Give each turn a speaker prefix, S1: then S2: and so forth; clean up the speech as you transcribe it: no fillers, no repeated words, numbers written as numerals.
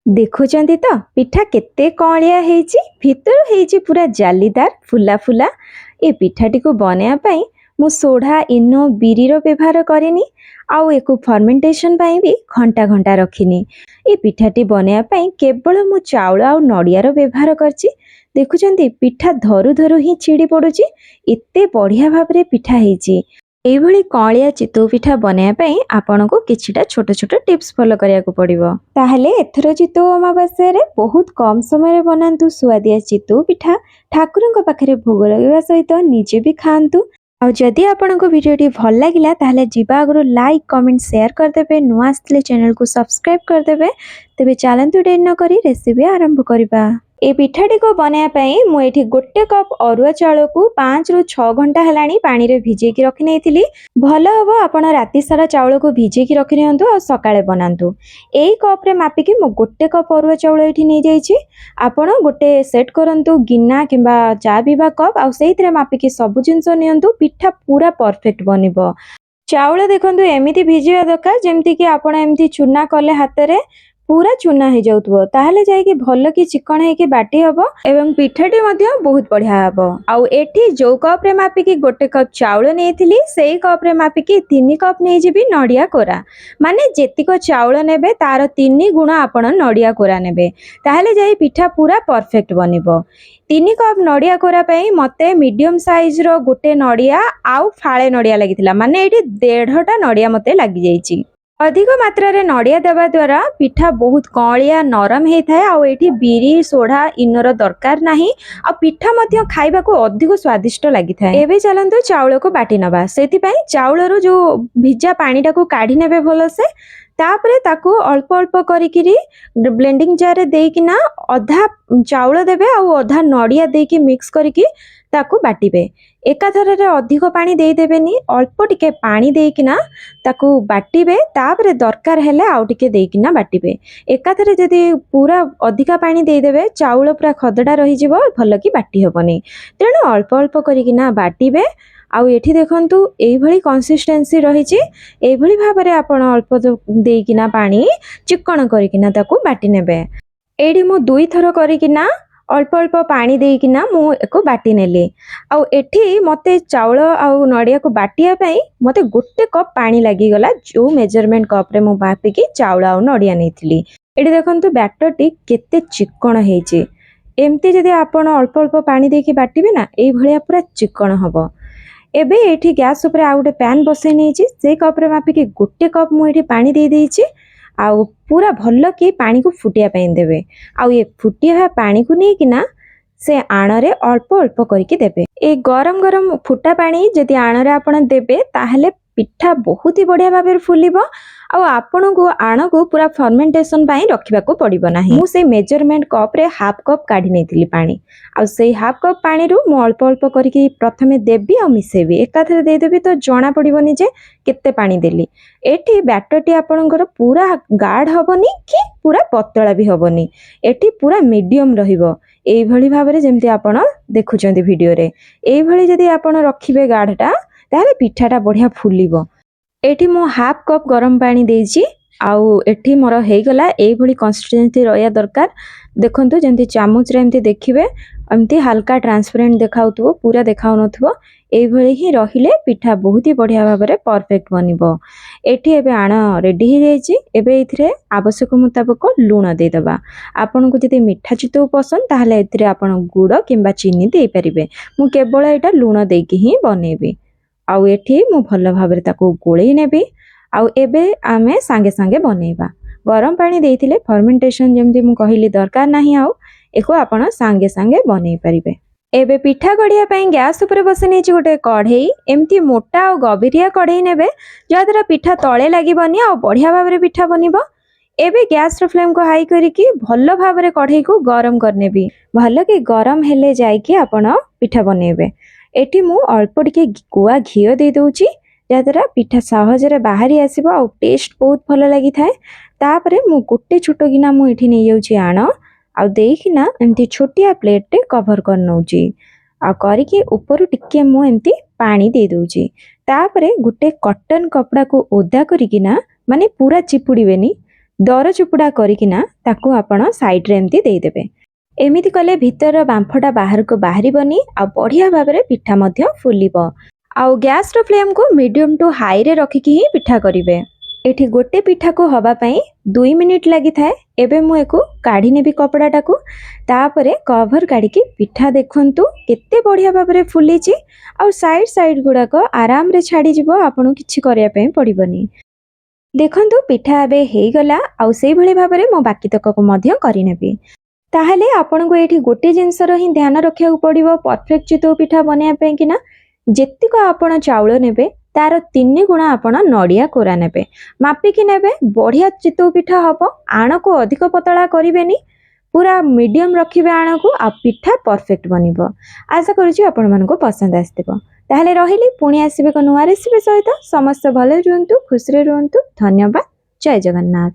S1: देखुचंती तो पिठा केते कौलिया हेची भितर हेची पूरा जालीदार फुला फुला। ए पिठाटी को बनाया पाई मु सोढ़ा इनो बिरीर व्यवहार करेनी आउ एको फर्मेंटेशन पाई भी घंटा घंटा रखिनी। ए पिठाटी बनाया पाई केवल मु चाउल आउ नड़ियार व्यवहार करची। देखुचंती पिठा धरु धरु ही छिड़ी पड़ुची। एते बढ़िया भाबरे पिठा हेची। एभली कौलिया चितौ पिठा बनाया पाई आपनको किछिटा छोट छोट टिप्स फॉलो करिया को पड़िबो। ताहले एथरो चितौ अमावास्या रे बहुत कम समय रे बनांतु सुआदिया चितौ पिठा। ठाकुरଙ୍କ पाखरे भोग लगेवा सहित निजे भी खांतु। और जदि आपनको वीडियोटी भल लागिला ताहले जीवा आगु लाइक कमेंट शेयर कर देबे। नुआ आस्थिले चैनल को सब्सक्राइब कर देबे। तेबे चलंतु डेर न करी रेसिपी आरंभ करिबा। ए पिठाटी को बनाया पाई मु एठी गोटे कप अरुआ चाउल को 5 रु 6 घंटा हेलानी पानी रे भिजे की रखि नेथिली। भलो हबो आपण राती सारा चाउल को भिजे की रखि नियंतु और सकाळे बनांतु। एई कप रे मापिकी मु गोटे कप अरुआ चाउल एठी नै जाईची। आपण गोटे सेट करंतु गिन्ना किंबा चा पीबा कप आ सेइथरे मापिकी सब जिंस नियंतु। पिठा पूरा परफेक्ट बनिबो। चाउल देखंतु एमिति भिजिया दरकार जेमति कि आपण एमिति चूना कले हाथ रे पूरा चूना हो जाउतबो। ताहले जाय कि भलो कि चिकन है कि बाटी हबो एवं पिठाटी मध्य बहुत बढ़िया हबो। आउ एठी जो कप रे मापी कि गोटे कप चाउल नेथिली सेई कप रे मापी कि 3 कप नै जिबी नडिया कोरा। माने जेतिको चाउल नेबे तार 3 गुण आपण नडिया कोरा नेबे। ताहले जाय पिठा पूरा परफेक्ट बनिबो। 3 कप नडिया कोरा पई मते मीडियम साइज रो गोटे नडिया आउ फाळे नडिया लागितिला। माने एठी 1.5टा नडिया मते लागि जाईची। अधिक मात्रा रे नडिया देवा द्वारा पिठा बहुत कौलिया नरम हे थाए। आ एठी बिरी सोढ़ा इनर दरकार नाही। आ पिठा मध्य खाइबा को अधिक स्वादिष्ट लागि थाए। एबे चलंतु चाउल को बाटी नबा। सेति पई चाउल रो जो भिजा पानी टाको काढी नेबे भलसे। तापरे ताको अल्प अल्प करिकिरी ब्लेंडिंग जार रे देकिना अधा चाउल देबे आ अधा नडिया देकी मिक्स करिकी ताको बाटिबे। एका थरे रे अधिक पानी देई देबेनी। अल्प टिके पानी देकिना ताको बाटिबे। तापरे दरकार हेले आउ टिके देकिना बाटिबे। एका थरे जदी पूरा अधिका पानी देई देबे चाउल पूरा खदडा रही जिवो भलो की बाटी हबनी। तेणु अल्प अल्प करिकिना बाटिबे। आउ एठी देखंतु एई भली कंसिस्टेंसी रहिची। एई भली भाबरे आपण अल्प देकिना पानी चिकन करिकिना ताको बाटी नेबे। एडी मु 2 थरो करिकिना अल्प अल्प पानी देकिना मु एको बाटी नेली। आउ एठी मते चाउल आउ नडिया को बाटिया पई मते गोटे कप पानी लागि गला। जो मेजरमेंट कप रे मु बापी की चाउल आउ नडिया नेथिली। एडी देखंतु बैटर टी केते चिकन हेची। एमती जदी आपण अल्प अल्प पानी देकी बाटिबे ना एई भलिया पूरा चिकन हबो। एबे एठी गैस ऊपर आ गोटे पैन बसै नेची। से कप रे मापी की गोटे कप मु एठी पानी दे देइची। आउ पूरा भलो कि पानी को फुटिया पाइन देबे। आउ ये फुटिया पानी को नै किना से आणरे अल्प अल्प करके देबे। ए गरम गरम फुटा पानी जदि आणरे आपण देबे ताहले पिठा बहुत ही बढ़िया भाबे फुलिबो। आउ आपण को आण को पूरा फर्मेंटेशन पाई रखिबा को पड़िबो नाही। मु से मेजरमेंट कप रे हाफ कप काढी नेथिली पानी। आउ से हाफ कप पानी रु मु अल्प अल्प करके प्रथमे देबी आ मिसेबी। एका थरे दे देबी तो जणा पड़िबोनी जे केते पानी देली। एठी बैटर टी आपणकर पूरा गाढ़ हबनी कि पूरा पतला भी हबनी। एठी पूरा मीडियम रहिबो। एई भली भाबरे जेमति आपण देखुचंती वीडियो रे। एई भली जदी आपण रखिबे गाढ़टा ताहले पिठाटा बढ़िया फुलिबो। एठी मु हाफ कप गरम पानी देइची। आउ एठी मोर हेई गला एई भली कंसिस्टेंसी रहया दरकार। देखंतु जेमति चामच रे एमति देखिबे एमति हल्का ट्रांसपेरेंट देखाउतबो पूरा देखाउ नथबो। एई भली ही रहिले पिठा बहुत ही बढ़िया भाबरे परफेक्ट बनिबो। एठी एबे आण रेडी हे जाईची। एबे इथरे आवश्यक मुताबिक लूण दे दबा। आपन को जदि मिठा चितौ पसंद ताहले इथरे आपन गुड़ किंबा चीनी देई परिबे। मु केवल एटा लूण देकी ही बनेबी। आउ एठी मु भलो भाबरे ताको गोळेई नेबी। आउ एबे आमे सांगे सांगे बनेबा। गरम पानी देइथिले फर्मेंटेशन जेमति मु कहिली दरकार नाही। आउ एको आपण सांगे सांगे बनेई परिबे। एबे पिठा गड़िया पई गैस ऊपर बसे नेची गोटे कढ़ेई। एमती मोटा और गभीरिया कढ़ेई नेबे जद्वारा पिठा तळे लागिबनी आ बढ़िया भाबरे पिठा बनिबो। एबे गैस रो फ्लेम को हाई करिकी भलो भाबरे कढ़ेई को गरम करनेबी। भलो कि गरम हेले जाई कि आपण पिठा बनेबे। एठी मु अल्प टिके गुआ घियो दे दोउची जद्वारा पिठा सहज रे बाहरी आसीबो आ टेस्ट बहुत भलो लागि थाए। तापरे मु गोटे छोटो गिना मु एठी नै जाउची आण आ देखिना एमती छोटिया प्लेट रे कवर कर नउची। आ करिके ऊपर टिके मु एमती पानी दे दोउची। तापरे गोटे कॉटन कपड़ा को ओदा करिकिना माने पूरा चिपुड़ीबेनी दर चुपुड़ा करिकिना ताकू आपण साइड रे एमती देदेवे। एमिति कले भितर बांफटा बाहर को बाहरिबनी आ बढ़िया भाव में पिठा मध्य फुलिब। आउ गैस रो फ्लेम को मीडियम टू हाई रे रखिकी ही पिठा करिवे। एठी गोटे पिठा को हवा पई 2 मिनिट लगी थाए। एबे मु एको काढी नेबी कपड़ाटा को, तापरे कवर काढी की पिठा देखंतु केते बढ़िया भाव में फुलीची। आउ साइड गुडा को आराम रे छाड़ी जिवो, आपन किछि करिया पई पड़िबनी। देखंतु पिठा एबे हेई गला। आउ सेई भली भाव में मो बाकी तक को मध्य करि नेबी। ताहले आपन को एठी गोटे जिंसर ही ध्यान रखिया पड़िबो परफेक्ट चितौ पिठा बनिया पई कि ना, जेतिक आपण चाउल नेबे तार 3 गुणा आपण नड़िया कोरा नेबे, मापिकी नेबे। बढ़िया चितौ पिठा हबो। आण को अधिक पतला करिवेनी, पूरा मीडियम रखिबे आण को, आ पिठा परफेक्ट बनिबो। आशा करूची आपण मानको पसंद आस्तिबो। ताहले रहिली, पुणी आसीबे को नुवा रेसिपी सहित। समस्त भले रुहंतु, खुशी रे रुहंतु। धन्यवाद। जय जगन्नाथ।